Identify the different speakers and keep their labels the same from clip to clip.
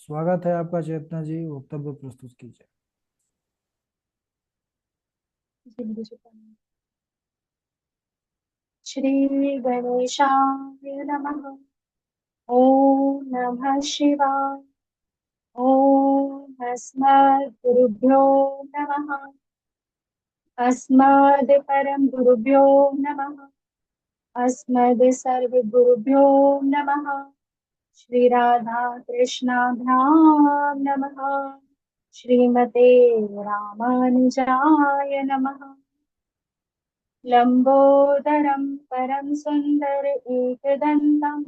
Speaker 1: स्वागत है आपका चेतना जी। वक्तव्य प्रस्तुत कीजिए।
Speaker 2: श्री गणेशाय नमः। ओम नमः शिवाय। ओम अस्मद्गुरुभ्यो नमः। अस्मद् परम गुरुभ्यो नमः। अस्मद् सर्वगुरुभ्यो नमः। श्री राधा कृष्णाभ्यां नमः। श्रीमते रामानुजाय नमः। लंबोदरं परम सुंदर एकदंतं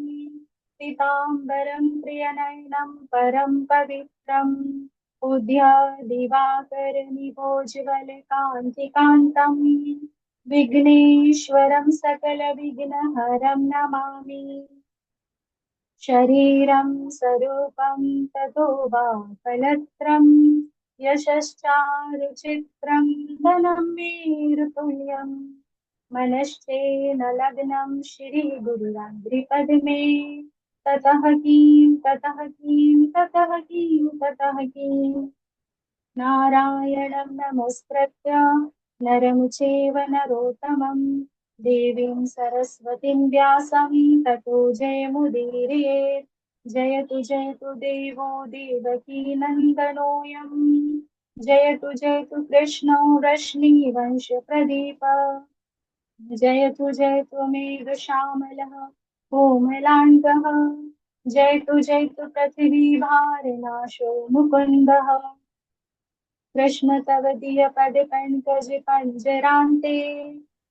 Speaker 2: पीतांबरं प्रियनयनं परम पवित्रम् उद्यादिवाकरनिभोज्वलकान्तिकान्तं विघ्नेश्वरं सकलविघ्नहरं नमामि। शरीरं स्वरूपं ततो वा फलत्रं यशश्चारुचित्रं धनं वीरतुल्यं मनश्चेन लग्नं श्रीगुरुरात्रिपद्मे ततः किं ततः किं ततः किं ततः किं नारायणं नमस्कृत्य नरं चैव नरोत्तमं देवीं सरस्वतीं व्यासं ततो जयमुदीरयेत्। जयतु देवो देवकी नन्दनोऽयं। जयतु कृष्णो वृष्णिवंशप्रदीप। जयतु मेघश्यामलः कोमलाङ्गः। जयतु पृथिवीभारनाशो मुकुन्दः। कृष्ण तव दीय पद पंकज पंजरान्ते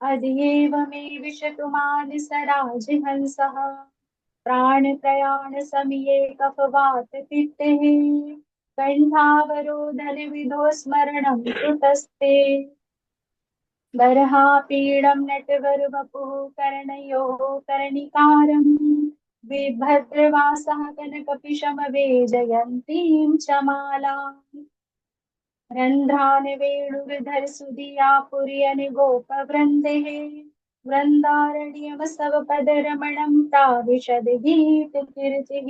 Speaker 2: अधिएव मे विशतु मानसराज हंसः। प्राण प्रयाण समिये कफवात पित्तेः कंठावरोधन विधो स्मरणं कृतस्ते। बर्हापीडं नटवरवपुः कर्णयोः कर्णिकारं विभद्रवासः कनकपिशमवेजयन्तीं च मालाम्। रन्ध्रान वेणुर्धर सुधिया पुर्यन गोपवृन्देः वृन्दारण्यमस्तवपदरमणं प्राविशद गीतकीर्तिः।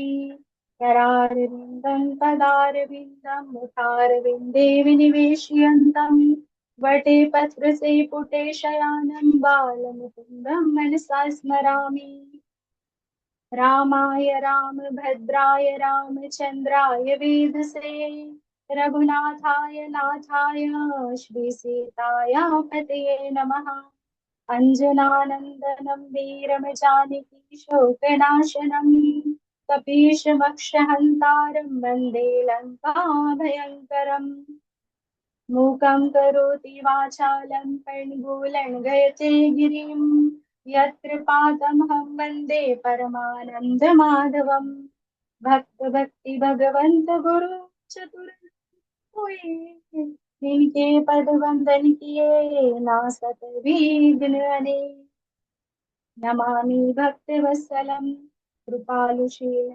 Speaker 2: करारविन्दं पदारविन्दं मुखारविन्दे विनिवेशयन्तं वटे पत्रसे पुटे शयानं बालमुकुन्दं मनसा स्मरामि। रामाय रामभद्राय रामचन्द्राय वेधसे रघुनाथाय नाथाय श्रीसीताय पतये नमः। अञ्जनानन्दनं वीरं जानकी शोकनाशनं कपीशमक्षहन्तारं वन्दे लङ्काभयङ्करम्। मूकं करोति वाचालं पङ्गुलङ्घयते गिरिं यत्र पादमहं वन्दे परमानन्दमाधवम्। भक्ति भगवंत गुरु चतुर हुए इनके पद वंदन किए नासत विघ्न अने। नमामि भक्त वत्सलम कृपालुषे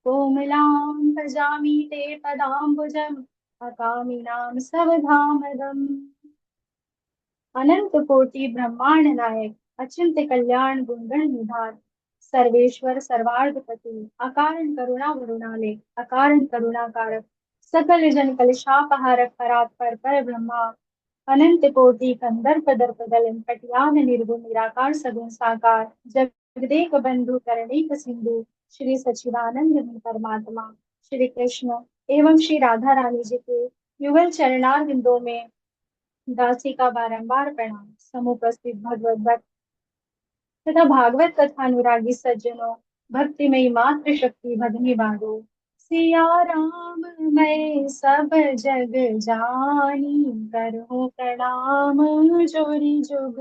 Speaker 2: कोमलां भजामि ते पदाम्बुजम् अकामिनां सवधामदम्। अनंत कोटि ब्रह्मांड नायक अचिंत्य कल्याण गुणगण निधान सर्वेश्वर सर्वार्धपति अकारण करुणा वरुणाले अकारण करुणा कारक सकल जन कलशापहारक परात्पर पर ब्रह्मा अनंत कोटि कंदर्प दर्प दलन कटियान निर्गुण निराकार सगुण साकार जगदेक बंधु करणेक सिंधु श्री सच्चिदानंद घन परमात्मा श्री कृष्ण एवं श्री राधा रानी जी के युगल चरणार बिंदों में दासी का बारंबार प्रणाम। समुपस्थित भगवत भक्त तथा भागवत कथा अनुरागी सज्जनों, भक्तिमयी मात्र शक्ति भजनी बांधो। सिया राम मैं सब जग जानी करो प्रणाम जोरी जुग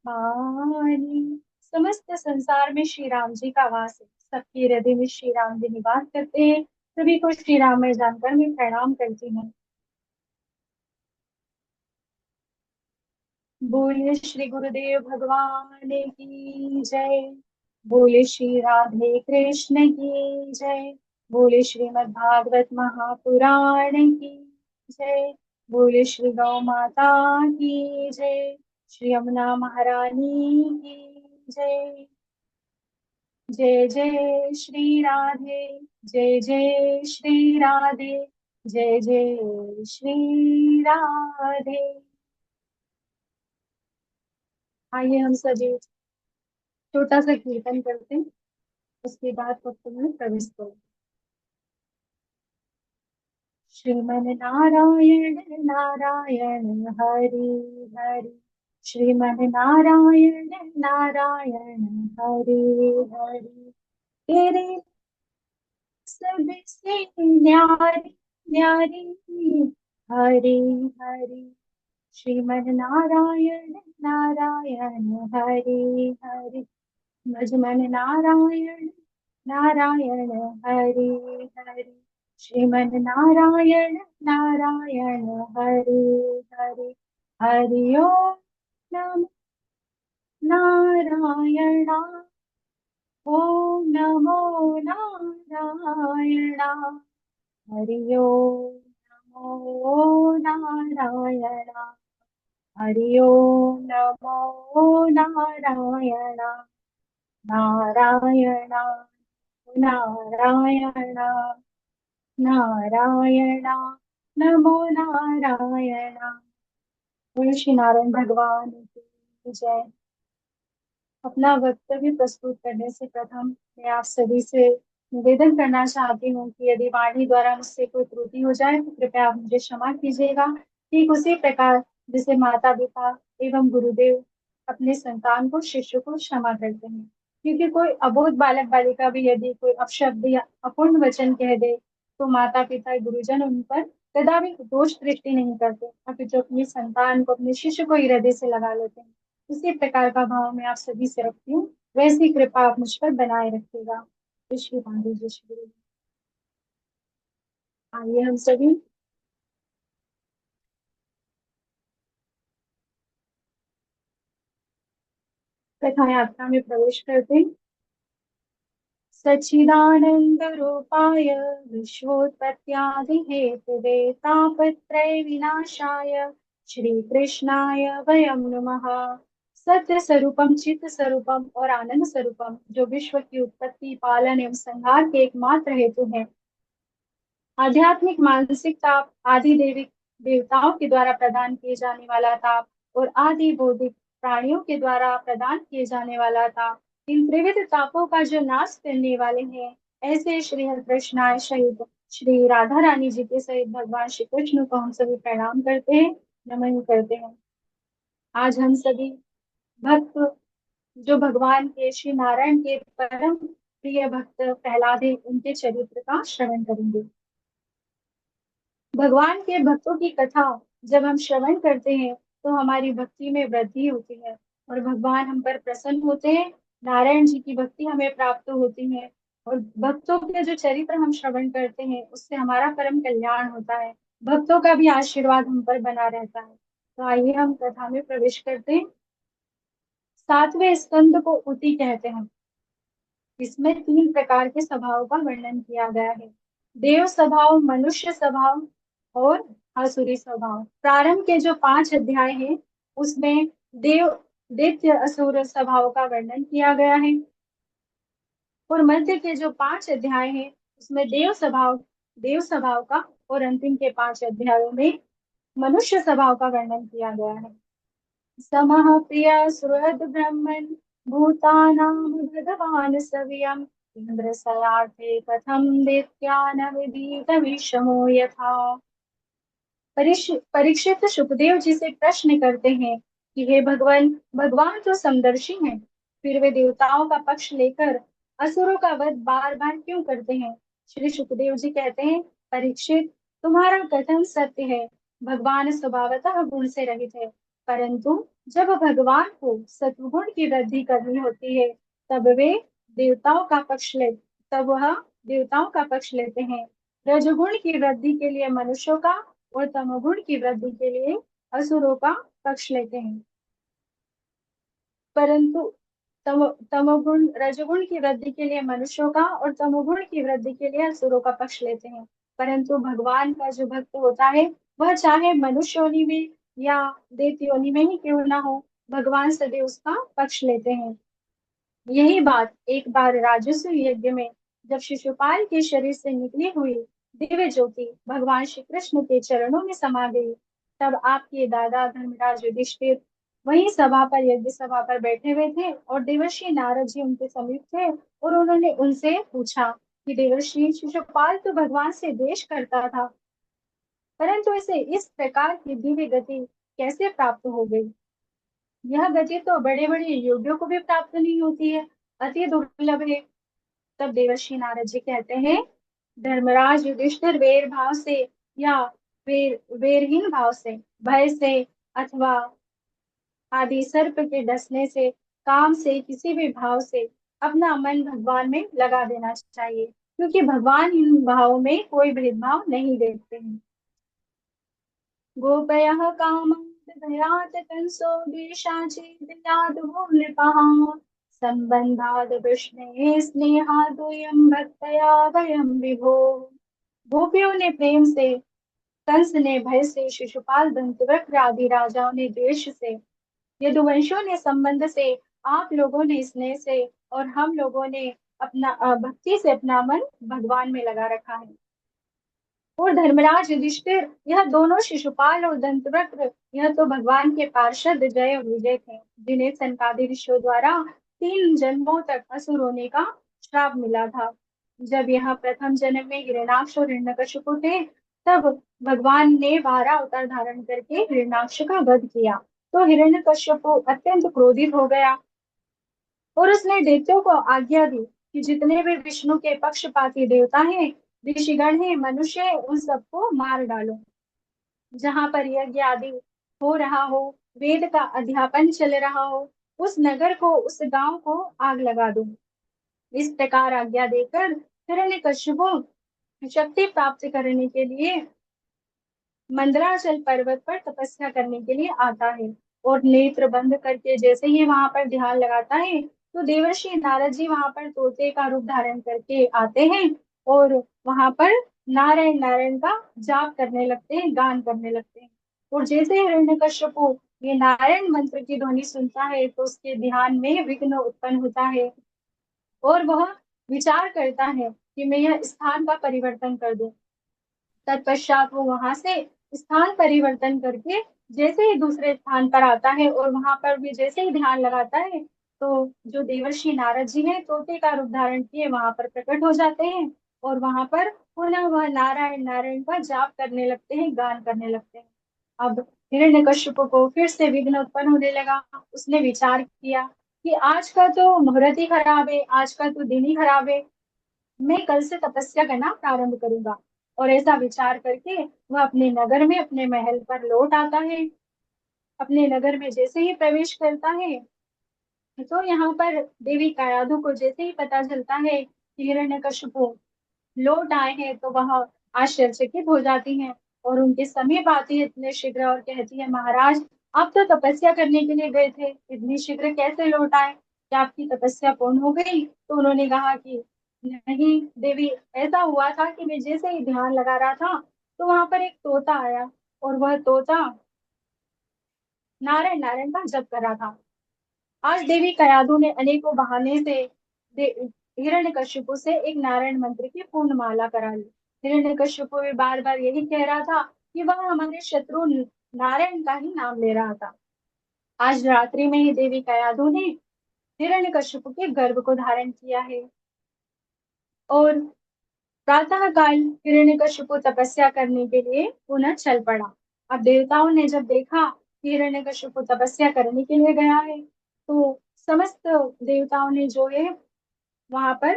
Speaker 2: मानी। समस्त संसार में श्री राम जी का वास है। सबके हृदय में श्री राम जी निवास करते हैं। सभी को श्री राम में जानकर मैं प्रणाम करती हूँ। बोलिए श्री गुरुदेव भगवान की जय। बोले श्री राधे कृष्ण की जय। बोले श्रीमद् भागवत महापुराण की जय। बोले श्री गौ माता की जय। श्री यमुना महारानी की जय। जय जय श्री राधे, जय जय श्री राधे, जय जय श्री राधे। आइए हम सभी छोटा सा कीर्तन करते हैं, उसके बाद सत्संग में प्रवेश करें। श्रीमन नारायण नारायण हरि हरि, श्रीमन नारायण नारायण हरि हरि, तेरे सबसे न्यारी न्यारी हरि हरि, श्रीमन नारायण नारायण हरि हरि, भजमन नारायण नारायण हरि हरि, श्रीमन नारायण नारायण हरि हरि, हरि ओम नमो नारायणा, ओम नमो नारायणा, हरि ओम नमो नारायणा, हरि ओम नमो नारायणा, नारायणा नारायणा नारायणा, नमो नारायणा। बोलो श्री नारायण भगवान की जय। अपना वक्तव्य प्रस्तुत करने से प्रथम मैं आप सभी से निवेदन करना चाहती हूँ कि यदि वाणी द्वारा मुझसे कोई त्रुटि हो जाए तो कृपया आप मुझे क्षमा कीजिएगा। ठीक उसी प्रकार जिसे माता पिता एवं गुरुदेव अपने संतान को, शिष्य को क्षमा करते हैं, क्योंकि कोई अबोध बालक बालिका भी यदि कोई अपशब्द या अपूर्ण वचन कह दे तो माता पिता गुरुजन उन पर कदापि दोष दृष्टि नहीं करते, अपितु अपनी संतान को, अपने शिष्य को ही हृदय से लगा लेते हैं। उसी प्रकार का भाव मैं आप सभी से रखती हूँ, वैसी कृपा आप मुझ पर बनाए रखिएगा। श्री गांधी जी, श्री गुरु। आइए हम सभी कथा यात्रा में प्रवेश करते हैं। सच्चिदानंद रूपाय विश्वोत्पत्त्यादि हेतवे तापत्रय विनाशाय श्री कृष्णाय वयं नमः। सत्य स्वरूपम, चित्त स्वरूपम और आनंद स्वरूपम, जो विश्व की उत्पत्ति, पालन एवं संहार के एकमात्र हेतु हैं, आध्यात्मिक मानसिक ताप, आदि देविक देवताओं के द्वारा प्रदान किए जाने वाला ताप और आदि बौद्धिक प्राणियों के द्वारा प्रदान किए जाने वाला ताप, इन त्रिविध तापों का जो नाश करने वाले हैं, ऐसे श्री हरिकृष्णाय सहित श्री राधा रानी जी के सहित भगवान श्री कृष्ण को हम सभी प्रणाम करते हैं, नमन करते हैं। आज हम सभी भक्त, जो भगवान के श्री नारायण के परम प्रिय भक्त प्रहलाद हैं, उनके चरित्र का श्रवण करेंगे। भगवान के भक्तों की कथा जब हम श्रवण करते हैं तो हमारी भक्ति में वृद्धि होती है और भगवान हम पर प्रसन्न होते हैं। नारायण जी की भक्ति हमें प्राप्त होती है और भक्तों के जो चरित्र हम श्रवण करते हैं उससे हमारा परम कल्याण होता है, भक्तों का भी आशीर्वाद हम पर बना रहता है। तो आइए हम कथा में प्रवेश करते हैं। 7वें स्कंद को उति कहते हैं। इसमें 3 प्रकार के स्वभाव का वर्णन किया गया है, देव स्वभाव, मनुष्य स्वभाव और आसुरी स्वभाव। प्रारंभ के जो 5 अध्याय हैं उसमें देव, दैत्य, असुर स्वभाव का वर्णन किया गया है और मध्य के जो 5 अध्याय हैं उसमें देव स्वभाव का और अंतिम के 5 अध्यायों में मनुष्य स्वभाव का वर्णन किया गया है। समः प्रिय सुहृद ब्रह्मन् भूतानां भगवान् सव्यम् इन्द्रसयार्थे कथं दैत्यान् विदीत विषमो यथा। परीक्षित सुखदेव जी से प्रश्न करते हैं कि हे भगवान, भगवान तो समदर्शी हैं, फिर वे देवताओं का पक्ष लेकर असुरों का वध बार बार क्यों करते हैं। श्री सुखदेव जी कहते हैं, परीक्षित, तुम्हारा कथन सत्य है, भगवान स्वभावतः गुण से रहित है, परंतु जब भगवान को सत्वगुण की वृद्धि करनी होती है तब वे देवताओं का पक्ष ले तब वह देवताओं का पक्ष लेते हैं। रजोगुण की वृद्धि के लिए मनुष्यों का और तमोगुण की वृद्धि के लिए असुरों का पक्ष लेते हैं, परंतु तमोगुण, रजोगुण की वृद्धि के लिए मनुष्यों का और तमोगुण की वृद्धि के लिए असुरों का पक्ष लेते हैं। परंतु भगवान का जो भक्त होता है वह चाहे मनुष्य योनि में या दैत्य योनि में ही क्यों ना हो, भगवान सदैव उसका पक्ष लेते हैं। यही बात एक बार राजस्व यज्ञ में जब शिशुपाल के शरीर से निकली हुई दिव्य ज्योति भगवान श्री कृष्ण के चरणों में समा गई, तब आपके दादा धर्मराज युधिष्ठिर वही सभा पर यज्ञ सभा पर बैठे हुए थे और देवर्षि नारद जी उनके समीप थे। और उन्होंने उनसे पूछा कि देवर्षि, शिशुपाल तो भगवान से द्वेष करता था, परंतु इसे इस प्रकार की दिव्य गति कैसे प्राप्त हो गई? यह गति तो बड़े बड़े योगियों को भी प्राप्त नहीं होती है, अति दुर्लभ है। तब देवर्षि नारद जी कहते हैं, धर्मराज युधिष्ठिर वेर भाव से या वेरहीन भाव से, भय से अथवा आदि सर्प के डसने से, काम से, किसी भी भाव से अपना मन भगवान में लगा देना चाहिए, क्योंकि भगवान इन भावों में कोई भेदभाव नहीं देखते हैं। गोपयः कामादभयात् कंसो द्वेषाचेदयादवो नृपः सम्बन्धाद् विष्णे स्नेहादुयं भक्तया वयं विभो। गोपियों ने प्रेम से, कंस ने भय से, शिशुपाल दंतवक्र आदि राजाओं ने द्वेष से, यदुवंशियों ने संबंध से, आप लोगों ने स्नेह से और हम लोगों ने अपना भक्ति से अपना मन भगवान में लगा रखा है। और धर्मराज युधिष्ठिर, यह दोनों शिशुपाल और दंतवक्र, यह तो भगवान के पार्षद जय और विजय थे, जिन्हें सनकादि ऋषियों द्वारा 3 जन्मों तक असुर होने का श्राप मिला था। जब यह प्रथम जन्म में हिरण्याक्ष और हिरण्यकशिपु थे, तब भगवान ने 12 अवतार धारण करके हिरण्याक्ष का वध किया। तो हिरण्यकशिपु अत्यंत क्रोधित हो गया और उसने दैत्यों को आज्ञा दी कि जितने भी विष्णु के पक्षपाती देवता हैं, ऋषिगण हैं, मनुष्य हैं, उन सबको मार डालो। जहां पर यज्ञ आदि हो रहा हो, वेद का अध्यापन चल रहा हो, उस नगर को, उस गांव को आग लगा दो। इस प्रकार आज्ञा देकर हिरण्यकशिपु शक्ति प्राप्त करने के लिए मंदराचल पर्वत पर तपस्या करने के लिए आता है। और नेत्र बंद करके जैसे ही वहां पर ध्यान लगाता है, तो देवर्षि नारद जी वहां पर तोते का रूप धारण करके आते हैं और वहां पर नारायण नारायण का जाप करने लगते हैं, गान करने लगते हैं। और जैसे हिरण्यकश्यपु ये नारायण मंत्र की ध्वनि सुनता है, तो उसके ध्यान में विघ्न उत्पन्न होता है और वह विचार करता है कि मैं यह स्थान का परिवर्तन कर दूं। तत्पश्चात वो वहां से स्थान परिवर्तन करके जैसे ही दूसरे स्थान पर आता है और वहां पर भी जैसे ही ध्यान लगाता है, तो जो देवर्षि नारद जी हैं तोते का रूप धारण किए वहां पर प्रकट हो जाते हैं और वहां पर पुनः वह नारायण नारायण का जाप करने लगते हैं, गान करने लगते हैं। अब हिरण्यकश्यप को फिर से विघ्न उत्पन्न होने लगा। उसने विचार किया कि आज का तो मुहूर्त ही खराब है, आज का तो दिन ही खराब है, मैं कल से तपस्या करना प्रारंभ करूंगा। और ऐसा विचार करके वह अपने नगर में, अपने महल पर लौट आता है। अपने नगर में जैसे ही प्रवेश करता है, तो यहाँ पर देवी कायाधु को जैसे ही पता चलता है कि हिरण्यकशिपु लौट आए हैं, तो वह आश्चर्यचकित हो जाती हैं और उनके समीप आती है इतने शीघ्र और कहती है, महाराज, आप तो तपस्या करने के लिए गए थे, इतनी शीघ्र कैसे लौट आए? क्या आपकी तपस्या पूर्ण हो गई? तो उन्होंने कहा कि नहीं देवी, ऐसा हुआ था कि मैं जैसे ही ध्यान लगा रहा था, तो वहां पर एक तोता आया और वह तोता नारायण नारायण का जप कर रहा था। आज देवी कयाधु ने अनेकों बहाने से हिरण्यकशिपु से एक नारायण मंत्र की पूर्ण माला करा ली। हिरण्यकशिपु भी बार बार यही कह रहा था कि वह हमारे शत्रु नारायण का ही नाम ले रहा था। आज रात्रि में ही देवी कयाधु ने हिरण्यकशिपु के गर्भ को धारण किया है। और प्रातः काल हिरण्यकशिपु तपस्या करने के लिए पुनः चल पड़ा। अब देवताओं ने जब देखा कि हिरण्यकशिपु तपस्या करने के लिए गया है, तो समस्त देवताओं ने जो है वहां पर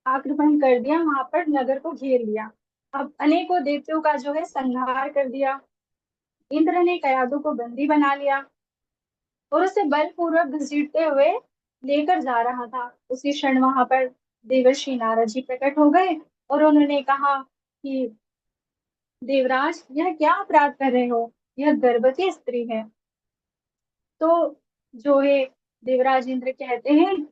Speaker 2: आक्रमण कर दिया, वहां पर नगर को घेर लिया। अब अनेकों देवताओं का जो है संहार कर दिया। इंद्र ने कयादु को बंदी बना लिया और उसे बलपूर्वक घसीटते हुए लेकर जा रहा था। उसी क्षण वहां पर देवर्षि नारद जी प्रकट हो गए और उन्होंने कहा कि देवराज, यह क्या अपराध कर रहे हो? यह गर्भवती स्त्री है। तो जो है देवराज इंद्र कहते हैं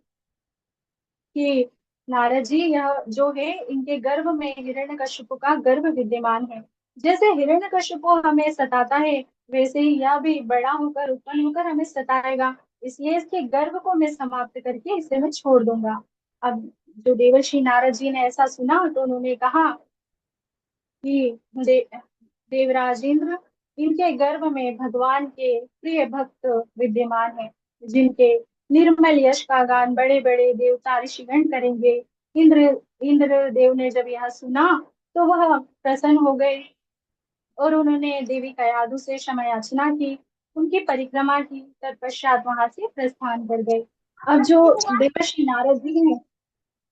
Speaker 2: कि नारद जी, यह जो है इनके गर्भ में हिरण्यकशिपु का गर्भ विद्यमान है। जैसे हिरण्यकशिपु हमें सताता है, वैसे ही यह भी बड़ा होकर, उत्पन्न होकर हमें सताएगा। इसलिए इसके गर्भ को मैं समाप्त करके इसे मैं छोड़ दूंगा। अब जो देवर्षि नारद जी ने ऐसा सुना तो उन्होंने कहा कि देवराज इंद्र, इनके गर्भ में भगवान के प्रिय भक्त विद्यमान है, जिनके निर्मल यश का गान बड़े बड़े देवता ऋषिगण करेंगे। इंद्र इंद्र देव ने जब यह सुना तो वह प्रसन्न हो गए और उन्होंने देवी कयाधु से क्षमा याचना की, उनकी परिक्रमा की, तत्पश्चात वहां से प्रस्थान कर गए। अब जो देवर्षि नारद जी हैं,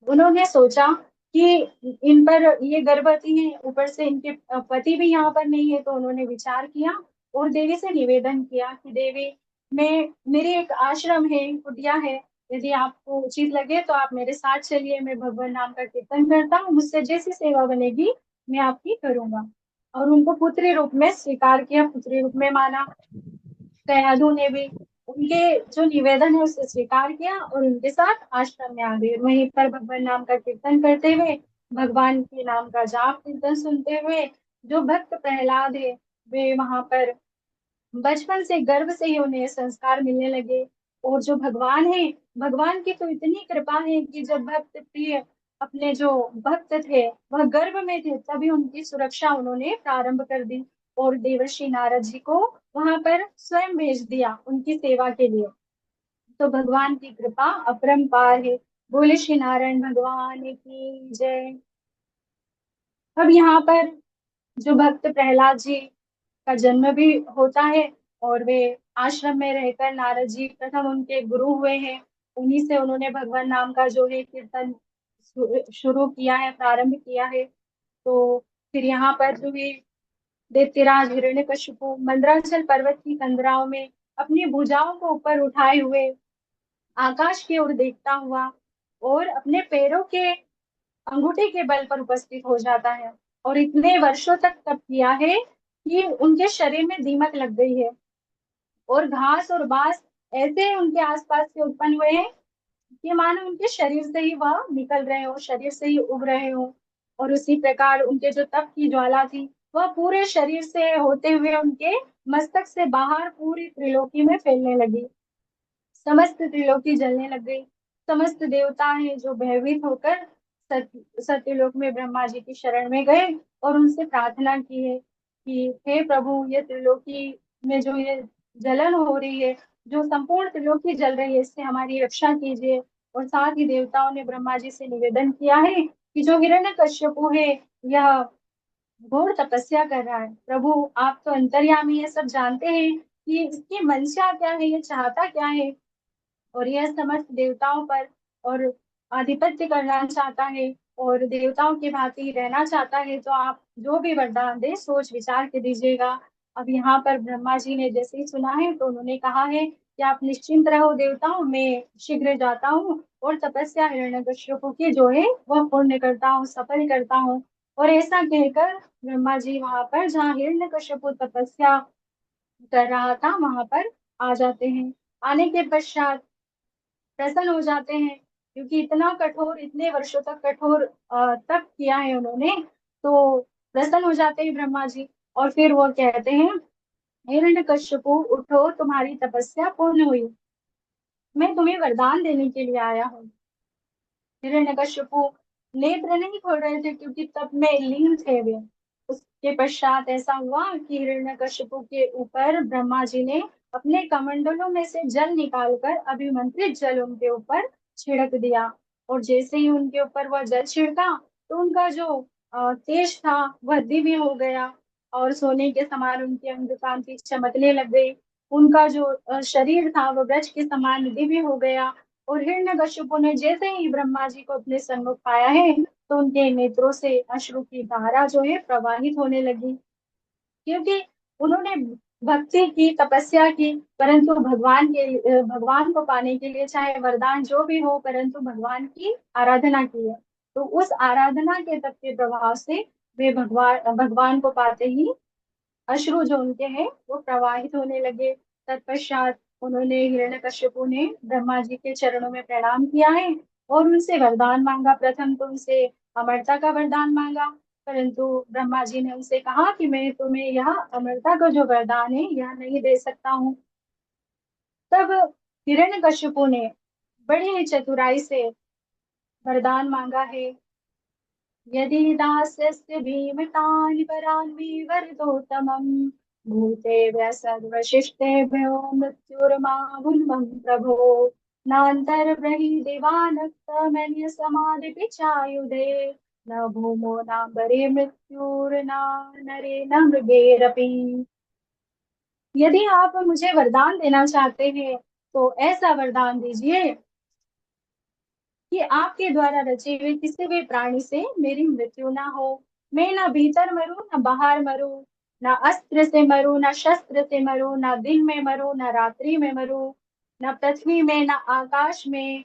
Speaker 2: उन्होंने सोचा कि इन पर ये गर्भवती हैं, ऊपर से इनके पति भी यहाँ पर नहीं है, तो उन्होंने विचार किया और देवी से निवेदन किया कि देवी, मैं मेरी एक आश्रम है, कुटिया है, यदि आपको उचित लगे तो आप मेरे साथ चलिए, मैं भगवान नाम का कीर्तन करता हूँ, मुझसे जैसी सेवा बनेगी मैं आपकी करूंगा। और उनको पुत्री रूप में स्वीकार किया, पुत्री रूप में माना। कयाधु ने भी उनके जो निवेदन है उसे स्वीकार किया और उनके साथ आश्रम में आ गए। वहीं पर भगवान नाम का कीर्तन करते हुए, भगवान के नाम का जाप कीर्तन सुनते हुए जो भक्त प्रहलाद है, वे वहां पर बचपन से गर्भ से ही उन्हें संस्कार मिलने लगे। और जो भगवान है, भगवान की तो इतनी कृपा है कि जब भक्त प्रिय अपने जो भक्त थे वह गर्भ में थे, तभी उनकी सुरक्षा उन्होंने प्रारंभ कर दी और देवर्षि नारद जी को वहां पर स्वयं भेज दिया उनकी सेवा के लिए। तो भगवान की कृपा अपरंपार है। बोले श्री नारायण भगवान की जय। अब यहाँ पर जो भक्त प्रहलाद जी का जन्म भी होता है और वे आश्रम में रहकर नारद जी प्रथम उनके गुरु हुए हैं। उन्हीं से उन्होंने भगवान नाम का जो है कीर्तन शुरू किया है, प्रारंभ किया है। तो फिर यहाँ पर जो है दैत्यराज हिरण्यकशिपु मंदराचल पर्वत की कंदराओं में अपनी भुजाओं को ऊपर उठाए हुए आकाश की ओर देखता हुआ और अपने पैरों के अंगूठे के बल पर उपस्थित हो जाता है और इतने वर्षों तक तप किया है कि उनके शरीर में दीमक लग गई है और घास और बांस ऐसे उनके आसपास से उत्पन्न हुए हैं कि मानो उनके शरीर से ही वह निकल रहे हो, शरीर से ही उग रहे हो। और उसी प्रकार उनके जो तप की ज्वाला थी वह पूरे शरीर से होते हुए उनके मस्तक से बाहर पूरी त्रिलोकी में फैलने लगी। समस्त त्रिलोकी जलने लग गई। समस्त देवता हैं जो भयभीत होकर सत्यलोक में ब्रह्मा जी की शरण में गए और उनसे प्रार्थना की है कि हे प्रभु, ये त्रिलोकी में जो ये जलन हो रही है, जो संपूर्ण त्रिलोकी जल रही है, इससे हमारी रक्षा कीजिए। और साथ ही देवताओं ने ब्रह्मा जी से निवेदन किया है कि जो हिरण्यकश्यपु है, यह घोर तपस्या कर रहा है, प्रभु आप तो अंतर्यामी है, सब जानते हैं कि इसकी मंशा क्या है, ये चाहता क्या है। और यह समस्त देवताओं पर और आधिपत्य करना चाहता है और देवताओं की भांति रहना चाहता है, तो आप जो भी वरदान दे सोच विचार के दीजिएगा। अब यहाँ पर ब्रह्मा जी ने जैसे ही सुना है तो उन्होंने कहा है कि आप निश्चिंत रहो देवताओं, मैं शीघ्र जाता हूँ और तपस्या हिरण्यकश्यप की जो है वह पूर्ण करता हूँ, सफल करता हूँ। और ऐसा कहकर ब्रह्मा जी वहां पर जहाँ हिरण्यकश्यप तपस्या कर रहा था वहां पर आ जाते हैं। आने के पश्चात प्रसन्न हो जाते हैं, क्योंकि इतना कठोर, इतने वर्षों तक कठोर तप किया है उन्होंने। तो प्रसन्न हो जाते हैं ब्रह्मा जी और फिर वो कहते हैं, हिरण्यकश्यपु उठो, तुम्हारी तपस्या पूर्ण हुई, मैं तुम्हें वरदान देने के लिए आया हूँ। हिरण्यकश्यपु नेत्र नहीं खोल रहे थे क्योंकि तप में लीन थे वे। उसके पश्चात ऐसा हुआ कि हिरण्यकश्यपु के ऊपर ब्रह्मा जी ने अपने कमंडलों में से जल निकालकर अभिमंत्रित जल उनके ऊपर छिड़क दिया। और जैसे ही उनके ऊपर वह जल छिड़का तो उनका जो तेज था वह दिव्य हो गया और सोने के समान उनकी अंग कांति चमकने लग गई। उनका जो शरीर था वह वृक्ष के समान दिव्य हो गया। और हिरण्यकश्यपु ने जैसे ही ब्रह्मा जी को अपने सन्मुख पाया है तो उनके नेत्रों से अश्रु की धारा जो है प्रवाहित होने लगी, क्योंकि उन्होंने भक्ति की, तपस्या की, परंतु भगवान को पाने के लिए चाहे वरदान जो भी हो, परंतु भगवान की आराधना की है। तो उस आराधना के तप के प्रभाव से वे भगवान भगवान को पाते ही अश्रु जो उनके हैं वो प्रवाहित होने लगे। तत्पश्चात उन्होंने, हिरण्यकश्यपु ने ब्रह्मा जी के चरणों में प्रणाम किया है और उनसे वरदान मांगा। प्रथम तो उनसे अमरता का वरदान मांगा, परंतु ब्रह्मा जी ने उनसे कहा कि मैं तुम्हें यह अमरता का जो वरदान है यह नहीं दे सकता हूँ। तब हिरण्यकशिपु ने बड़ी ही चतुराई से वरदान मांगा है। यदि दास्यस्य भीमतानि वरान्मि वरदोत्तमम् भूते व्यसर्वशिष्टेभ्यो मृत्युर्मामुन्मं प्रभो नान्तर्ब्रहि दिवानक्तमन्य समाधिपि चायुधे न भूमो नाम्बरे मृत्युर्ना नरे न मृगेरपि। यदि आप मुझे वरदान देना चाहते हैं तो ऐसा वरदान दीजिए कि आपके द्वारा रचे हुए किसी भी प्राणी से मेरी मृत्यु ना हो। मैं ना भीतर मरूं ना बाहर मरूं, ना अस्त्र से मरूं ना शस्त्र से मरूं, ना दिन में मरूं ना रात्रि में मरूं, ना पृथ्वी में ना आकाश में,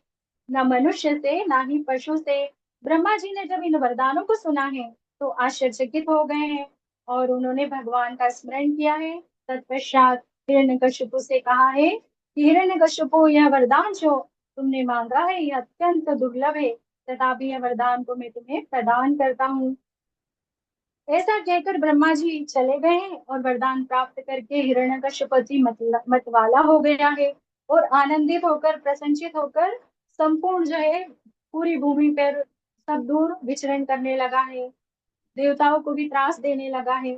Speaker 2: ना मनुष्य से ना ही पशु से। ब्रह्मा जी ने जब इन वरदानों को सुना है तो आश्चर्यचकित हो गए हैं और उन्होंने भगवान का स्मरण किया है। तत्पश्चात हिरण्यकशिपु से कहा है कि हिरण्यकशिपु, यह वरदान जो तुमने मांगा है यह अत्यंत दुर्लभ है, तथापि यह वरदान को मैं तुम्हें प्रदान करता हूँ। ऐसा कहकर ब्रह्मा जी चले गए हैं और वरदान प्राप्त करके हिरण्यकश्यपति मतवाला हो गया है और आनंदित होकर प्रसन्नचित होकर संपूर्ण जो है पूरी भूमि पर सब दूर विचरण करने लगा है, देवताओं को भी त्रास देने लगा है।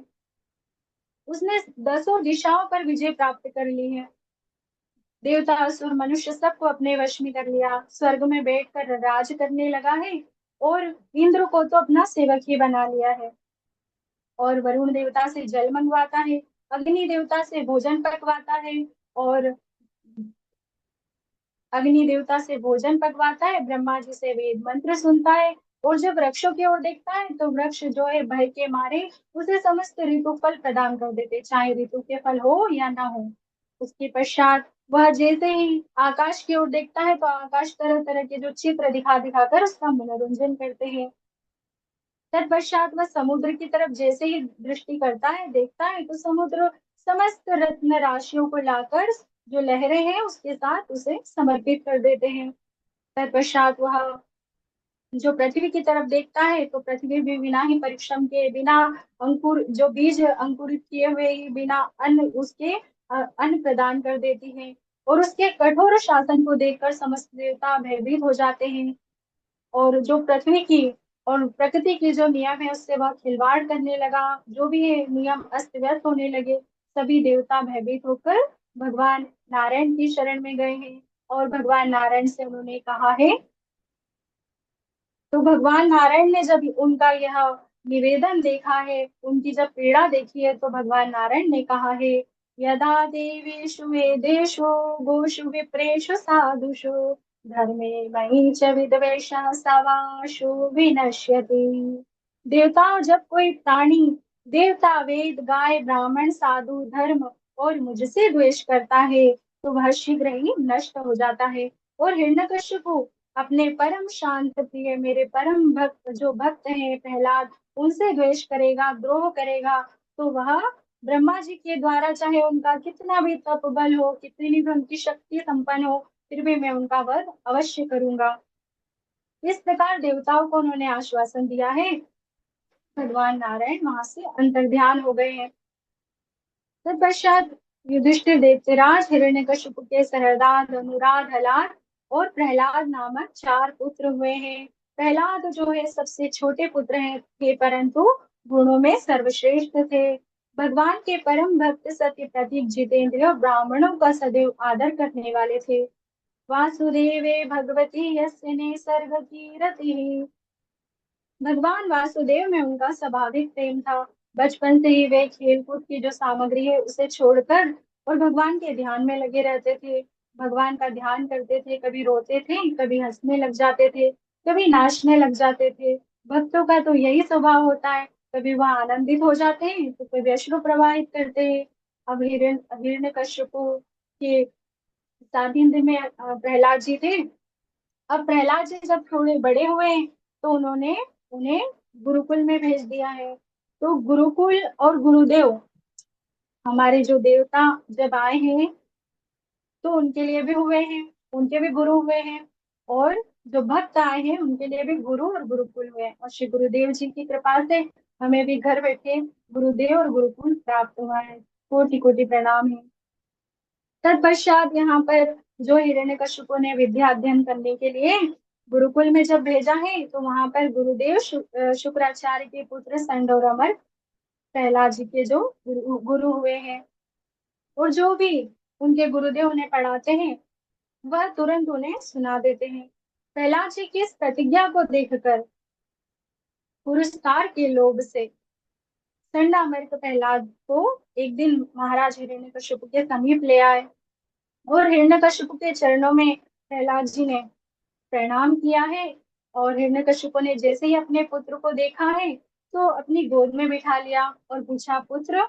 Speaker 2: उसने दसों दिशाओं पर विजय प्राप्त कर ली है। देवता असुर मनुष्य सबको अपने वश में कर लिया, स्वर्ग में बैठकर राज करने लगा है और इंद्र को तो अपना सेवक ही बना लिया है। और वरुण देवता से जल मंगवाता है, अग्नि देवता से भोजन पकवाता है और अग्नि देवता से भोजन पकवाता है, ब्रह्मा जी से वेद मंत्र सुनता है। और जब वृक्षों की ओर देखता है तो वृक्ष जो है भय के मारे उसे समस्त ऋतु फल प्रदान कर देते, चाहे ऋतु के फल हो या ना हो। उसके पश्चात वह जैसे ही आकाश की ओर देखता है तो आकाश तरह तरह के जो चित्र दिखा दिखाकर उसका मनोरंजन करते हैं। तत्पश्चात वह समुद्र की तरफ जैसे ही दृष्टि करता है देखता है तो समुद्र समस्त रत्न राशियों को लाकर जो लहरें हैं उसके साथ उसे समर्पित कर देते हैं। तत्पश्चात वह जो पृथ्वी की तरफ देखता है तो पृथ्वी भी बिना ही परिश्रम के, बिना अंकुर जो बीज अंकुरित किए हुए ही बिना अन्न उसके अन्न प्रदान कर देती है। और उसके कठोर शासन को देखकर समस्त देवता भयभीत हो जाते हैं और जो पृथ्वी की और प्रकृति की जो नियम है उससे वह खिलवाड़ करने लगा, जो भी है नियम अस्त व्यस्त होने लगे। सभी देवता भयभीत होकर भगवान नारायण की शरण में गए हैं और भगवान नारायण से उन्होंने कहा है। तो भगवान नारायण ने जब उनका यह निवेदन देखा है, उनकी जब पीड़ा देखी है तो भगवान नारायण ने कहा है, यदा देवेषु वेदेषु गोषु विप्रेषु साधुषु धर्मे मयि च विद्वेषः सवाषु विनश्यति। देवताओं, जब कोई प्राणी देवता वेद गाय ब्राह्मण साधु धर्म और मुझसे द्वेष करता है तो वह शीघ्र ही नष्ट हो जाता है। और हिरण्यकशिपु अपने परम शांत प्रिय मेरे परम भक्त जो भक्त हैं प्रहलाद, उनसे द्वेष करेगा द्रोह करेगा तो वह ब्रह्मा जी के द्वारा चाहे उनका कितना भी तप बल हो, कितनी भी उनकी शक्ति संपन्न हो, फिर भी मैं उनका वध अवश्य करूंगा। इस प्रकार देवताओं को उन्होंने आश्वासन दिया है। भगवान नारायण वहां से अंतर्ध्यान हो गए हैं। तत्पश्चात युधिष्ठिर देवतेराज हिरण्यकशिपु के सहरदार धनुराध हलाद और प्रहलाद नामक चार पुत्र हुए हैं। प्रहलाद जो है सबसे छोटे पुत्र हैं थे, परंतु गुणों में सर्वश्रेष्ठ थे। भगवान के परम भक्त सत्य प्रतीक जितेंद्रिय और ब्राह्मणों का सदैव आदर करने वाले थे। वासुदेवे भगवती यस्य निसर्ग कीरति। भगवान वासुदेव में उनका स्वाभाविक प्रेम था। बचपन से ही वे खेलकूद की जो सामग्री है उसे छोड़कर और भगवान के ध्यान में लगे रहते थे, भगवान का ध्यान करते थे। कभी रोते थे, कभी हंसने लग जाते थे, कभी नाचने लग जाते थे। भक्तों का तो यही स्वभाव होता है, कभी वह आनंदित हो जाते हैं तो कभी अश्रु प्रवाहित करते हैं। अब हिरण्यकश्यपु के सानिध्य में प्रहलाद जी थे। अब प्रहलाद जी जब थोड़े बड़े हुए तो उन्होंने उन्हें गुरुकुल में भेज दिया है। तो गुरुकुल और गुरुदेव हमारे जो देवता जब आए हैं तो उनके लिए भी हुए हैं, उनके भी गुरु हुए हैं। और जो भक्त आए हैं उनके लिए भी गुरु और गुरुकुल हुए हैं। और श्री गुरुदेव जी की कृपा से हमें भी घर बैठे गुरुदेव और गुरुकुल प्राप्त हुआ है। कोटि कोटि प्रणाम है। तत्पश्चात यहाँ पर जो हिरण्यकशिपु ने विद्या अध्ययन करने के लिए गुरुकुल में जब भेजा है, तो वहां पर गुरुदेव शुक्राचार्य के पुत्र संड और अमर प्रहलाद जी के जो गुरु हुए हैं, और जो भी उनके गुरुदेव उन्हें पढ़ाते हैं वह तुरंत उन्हें सुना देते हैं। प्रहलाद जी की इस प्रतिज्ञा को देखकर पुरस्कार के लोभ से संडामर्क प्रहलाद को एक दिन महाराज हिरण्यकशिपु के समीप ले आए, और हिरण्यकशिपु के चरणों में प्रहलाद जी ने प्रणाम किया है। और हिरण्यकशिपु ने जैसे ही अपने पुत्र को देखा है, तो अपनी गोद में बिठा लिया और पूछा, पुत्र,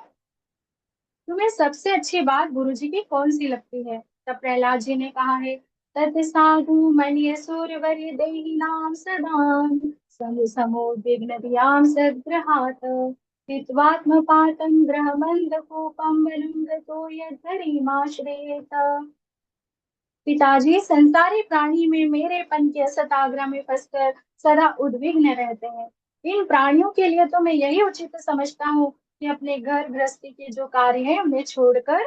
Speaker 2: तुम्हें सबसे अच्छी बात गुरुजी की कौन सी लगती है? तब प्रहलाद जी ने कहा है, तत् साधु मन्य सूर्यवर्य देहि नाम सदाम समु समुद्विग्न धियाम सद्ग्रहात् हित्वात्मपातं ग्रहमन्द कूपं वनं गतो यद्धरिमाश्रयेत। पिताजी, संसारी प्राणी में मेरेपन के असत आग्रह में फंसकर सदा उद्विग्न रहते हैं। इन प्राणियों के लिए तो मैं यही उचित समझता हूँ कि अपने घर गृहस्थी के जो कार्य है उन्हें छोड़कर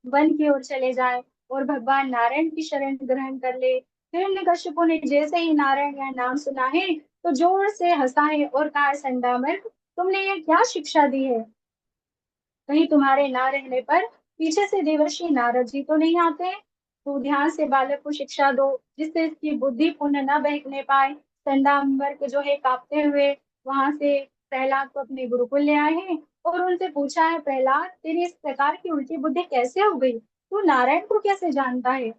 Speaker 2: वन की ओर चले जाएं और भगवान नारायण की शरण ग्रहण कर ले। हिरण्यकशिपु ने जैसे ही नारायण का नाम सुना है, तो जोर से हंसा है और कहा, संडामर्क, तुमने ये क्या शिक्षा दी है? कहीं तुम्हारे ना रहने पर पीछे से देवर्षि नारद जी तो नहीं आते? तू ध्यान से बालक को शिक्षा दो, जिससे इसकी बुद्धि पुनः न बहकने पाए। संडामर्क जो है कांपते हुए वहां से प्रहलाद को अपने गुरुकुल ले आए हैं, और उनसे पूछा है, प्रहलाद, तेरी इस प्रकार की उल्टी बुद्धि कैसे हो गई? तू नारायण को कैसे जानता है?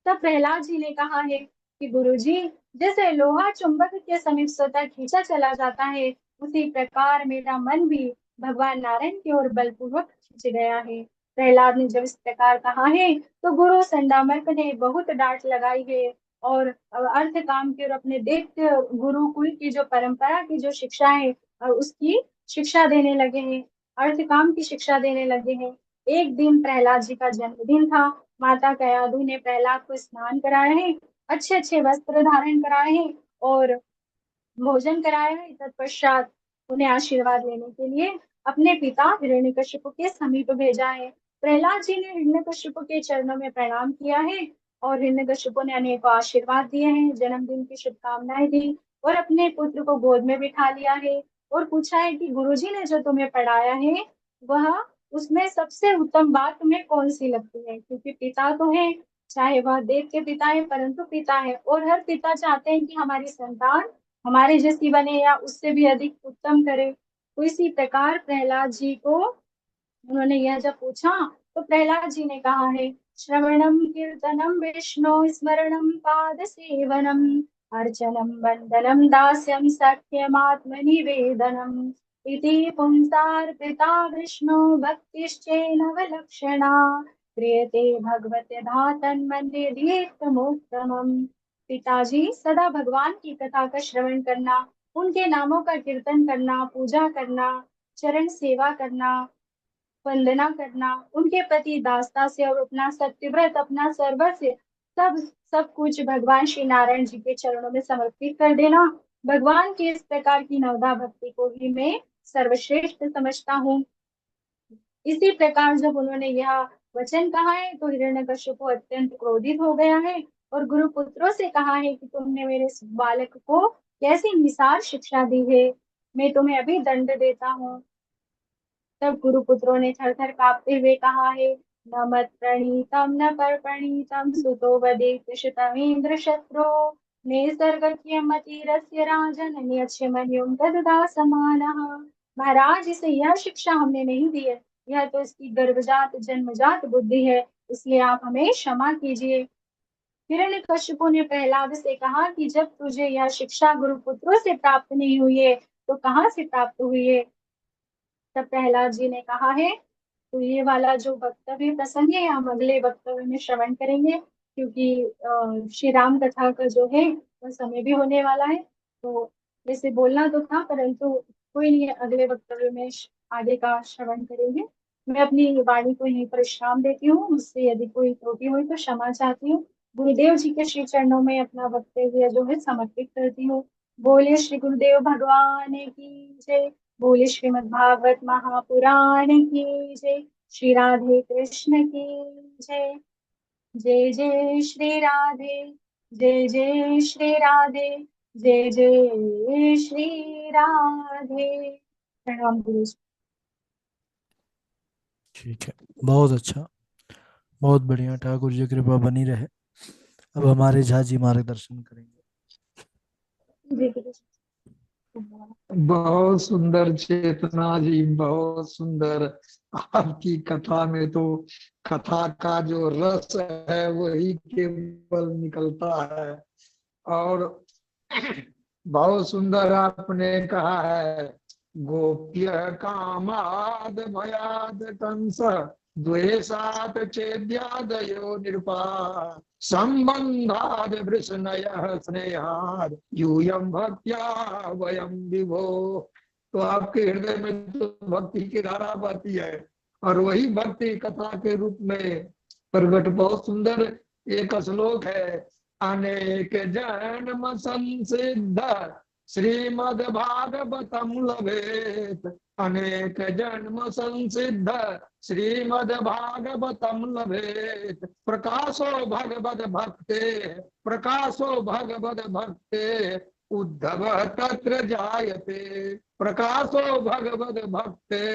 Speaker 2: तब प्रहलाद जी ने कहा है कि गुरुजी, जैसे लोहा चुंबक के समीप स्वतः खींचा चला जाता है, उसी प्रकार मेरा मन भी भगवान नारायण की ओर बलपूर्वक खींच गया है। प्रहलाद ने जब इस प्रकार कहा है, तो गुरु संडामर्क ने बहुत डांट लगाई है, और अर्थ काम की और अपने दैत्य गुरुकुल की जो परंपरा की जो शिक्षा है, उसकी शिक्षा देने लगे हैं, अर्थ काम की शिक्षा देने लगे हैं। एक दिन प्रहलाद जी का जन्मदिन था। माता कयाधु ने प्रहलाद को स्नान कराया है, अच्छे अच्छे वस्त्र धारण कराए हैं, और भोजन कराया है। तत्पश्चात उन्हें आशीर्वाद लेने के लिए अपने पिता हिरण्यकशिपु के समीप भेजा है। प्रहलाद जी ने हिरण्यकशिपु के चरणों में प्रणाम किया है, और हिरण्यकशिपु ने अनेकों आशीर्वाद दिए हैं, जन्मदिन की शुभकामनाएं दी, और अपने पुत्र को गोद में बिठा लिया है, और पूछा है कि गुरुजी ने जो तुम्हें पढ़ाया है, वह उसमें सबसे उत्तम बात तुम्हें कौन सी लगती है? क्योंकि पिता तो है, चाहे वह देव के पिता है, परंतु पिता है, और हर पिता चाहते हैं कि हमारी संतान हमारे जैसी बने या उससे भी अधिक उत्तम करे। तो इसी प्रकार प्रहलाद जी को उन्होंने यह जब पूछा, तो प्रहलाद जी ने कहा है, श्रवणम कीर्तनम विष्णु स्मरणम पाद सेवनम अर्चनम वंदनम दास्यम सख्यमात्मनिवेदनम इति पुंसार्पिता विष्णु भक्तिश्चेनवलक्षणा क्रियते भगवते धातन मन्ये दीप्तमोत्तमम्। पिताजी, सदा भगवान की कथा का श्रवण करना, उनके नामों का कीर्तन करना, पूजा करना, चरण सेवा करना, वंदना करना, उनके प्रति दासता से और अपना सत्यव्रत, अपना सर्वस्व, सब सब कुछ भगवान श्री नारायण जी के चरणों में समर्पित कर देना, भगवान की इस प्रकार की नवदा भक्ति को ही मैं सर्वश्रेष्ठ समझता हूँ। इसी प्रकार जब उन्होंने यह वचन कहा है, तो हिरण्यकशिपु अत्यंत क्रोधित हो गया है, और गुरु पुत्रों से कहा है कि तुमने मेरे इस बालक को कैसी निसार शिक्षा दी है, मैं तुम्हें अभी दंड देता हूँ। तब गुरुपुत्रों ने थर थर कांपते हुए कहा है, न मत प्रणीतम न पर प्रणीतम सुतो वदेत शतमेन्द्र शत्रो निसर्गज्ञ मतिरस्य राजन न्यच्छमन्युम तददा समानः। महाराज, इसे यह शिक्षा हमने नहीं दी है, यह तो इसकी गर्भजात जन्मजात बुद्धि है, इसलिए आप हमें क्षमा कीजिए। हिरण्यकशिपु ने प्रहलाद से कहा कि जब तुझे यह शिक्षा गुरुपुत्रों से प्राप्त नहीं हुई है, तो कहाँ से प्राप्त हुई है? तब प्रहलाद जी ने कहा है, तो ये वाला जो वक्तव्य प्रसंग है हम अगले वक्तव्य में श्रवण करेंगे, क्योंकि श्री राम कथा का जो है वह समय भी होने वाला है। तो वैसे बोलना तो था, परंतु कोई नहीं, अगले वक्तव्य में आगे का श्रवण करेंगे। मैं अपनी वाणी को यहीं पर विश्राम देती हूँ, मुझसे यदि कोई त्रुटि हुई तो क्षमा चाहती हूँ। गुरुदेव जी के श्री चरणों में अपना वक्तव्य जो है समर्पित करती हूँ। बोले श्री गुरुदेव भगवान की जय। बोले श्रीमद् भागवत महापुराण की जय। श्री राधे कृष्ण की जय। जय जय श्री राधे, जय जय श्री राधे, जय जय श्री राधे। प्रणाम गुरु जी।
Speaker 1: ठीक है, बहुत अच्छा, बहुत बढ़िया। ठाकुर जी की कृपा बनी रहे। अब हमारे झा जी मार्गदर्शन करेंगे।
Speaker 2: जी गुरु जी।
Speaker 3: बहुत सुंदर चेतना जी, बहुत सुंदर। आपकी कथा में तो कथा का जो रस है वही केवल निकलता है। और बहुत सुंदर आपने कहा है, गोप्य कामाद भयाद कंस द्वेषात छेद्यादयो नृपा संबंधाद वृषणय स्नेहाद यूयम भक्त्या वयम विभो। तो आपके हृदय में तो भक्ति की धारा बहती है और वही भक्ति कथा के रूप में प्रकट। बहुत सुंदर एक श्लोक है, अनेक जन्म संसिद्ध श्रीमद् भागवतम लभेत। अनेक जन्म संसिद्ध श्रीमद् भागवतम लभेत। प्रकाशो भगवद भक्ते, प्रकाशो भगवद भक्ते उद्धव तत्र जायते। प्रकाशो भगवद भक्ते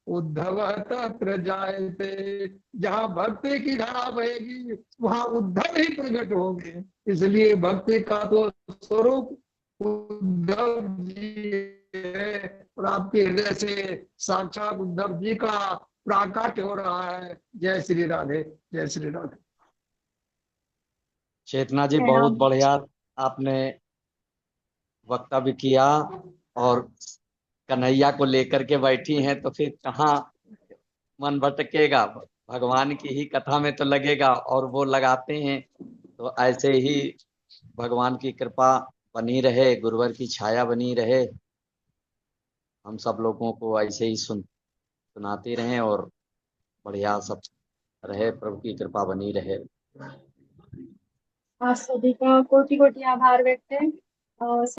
Speaker 3: उद्धव तत्र जायते। जहाँ भक्ति की धारा बहेगी वहां उद्धव ही प्रकट होंगे। इसलिए भक्ति का तो स्वरूप उद्धव जी है और आपके हृदय से साक्षात उद्धव जी का प्राकट्य हो रहा है। जय श्री राधे, जय श्री राधे।
Speaker 4: चेतना जी बहुत
Speaker 2: प्रणाम।
Speaker 4: बढ़िया आपने वक्तव्य किया। और कन्हैया को लेकर के बैठी हैं तो फिर कहाँ मन भटकेगा। भगवान की ही कथा में तो लगेगा और वो लगाते हैं। तो ऐसे ही भगवान की कृपा बनी रहे, गुरुवर की छाया बनी रहे, हम सब लोगों को ऐसे ही सुनाते रहें और बढ़िया सब रहे, प्रभु की कृपा बनी रहे।
Speaker 2: आप सभी का कोटि कोटि आभार व्यक्त है।